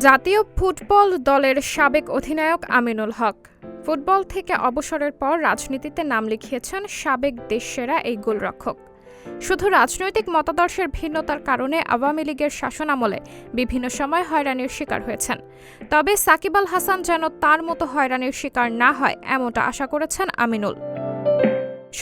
জাতীয় ফুটবল দলের সাবেক অধিনায়ক আমিনুল হক ফুটবল থেকে অবসরের পর রাজনীতিতে নাম লিখিয়েছেন সাবেক দেশসেরা এই গোলরক্ষক। শুধু রাজনৈতিক মতাদর্শের ভিন্নতার কারণে আওয়ামী লীগের শাসনামলে বিভিন্ন সময় হয়রানির শিকার হয়েছেন। তবে সাকিব আল হাসান যেন তার মতো হয়রানির শিকার না হয় এমনটা আশা করেছেন আমিনুল।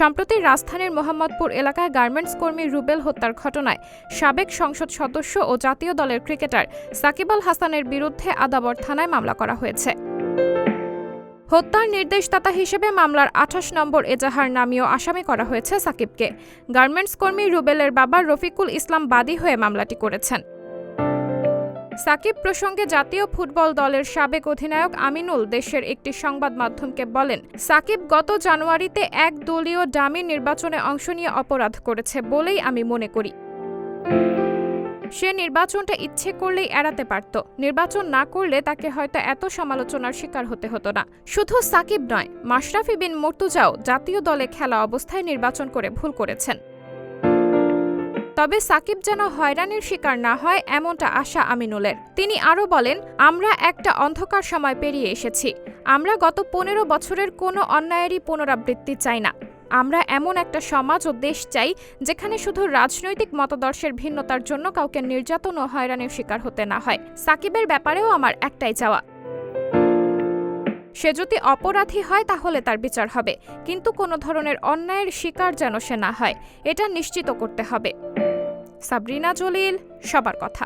সম্প্রতি রাজধানীর মোহাম্মদপুর এলাকায় গার্মেন্টস কর্মী রুবেল হত্যার ঘটনায় সাবেক সংসদ সদস্য ও জাতীয় দলের ক্রিকেটার সাকিব আল হাসানের বিরুদ্ধে আদাবর থানায় মামলা করা হয়েছে। হত্যার নির্দেশদাতা হিসেবে মামলার ২৮ নম্বর এজাহার নামীয় আসামি করা হয়েছে সাকিবকে। গার্মেন্টস কর্মী রুবেলের বাবা রফিকুল ইসলাম বাদী হয়ে মামলাটি করেছেন। সাকিব প্রসঙ্গে জাতীয় ফুটবল দলের সাবেক অধিনায়ক আমিনুল দেশের একটি সংবাদ মাধ্যমকে বলেন, সাকিব গত জানুয়ারিতে এক দলীয় ডামি নির্বাচনে অংশ নিয়ে অপরাধ করেছে বলেই আমি মনে করি। সে নির্বাচনটা ইচ্ছে করলেই এড়াতে পারত। নির্বাচন না করলে তাকে হয়তো এত সমালোচনার শিকার হতে হতো না। শুধু সাকিব নয়, মাশরাফি বিন মুর্তজাও জাতীয় দলে খেলা অবস্থায় নির্বাচন করে ভুল করেছেন। তবে সাকিব যেন হয়রানির শিকার না হয় এমনটা আশা আমিনুলের। তিনি আরও বলেন, আমরা একটা অন্ধকার সময় পেরিয়ে এসেছি। আমরা গত ১৫ বছরের কোনো অন্যায়েরই পুনরাবৃত্তি চাই না। আমরা এমন একটা সমাজ ও দেশ চাই যেখানে শুধু রাজনৈতিক মতাদর্শের ভিন্নতার জন্য কাউকে নির্যাতন ও হয়রানির শিকার হতে না হয়। সাকিবের ব্যাপারেও আমার একটাই চাওয়া, সে যদি অপরাধী হয় তাহলে তার বিচার হবে, কিন্তু কোনো ধরনের অন্যায়ের শিকার যেন সে না হয়, এটা নিশ্চিত করতে হবে। সাবরিনা জলিল, সবার কথা।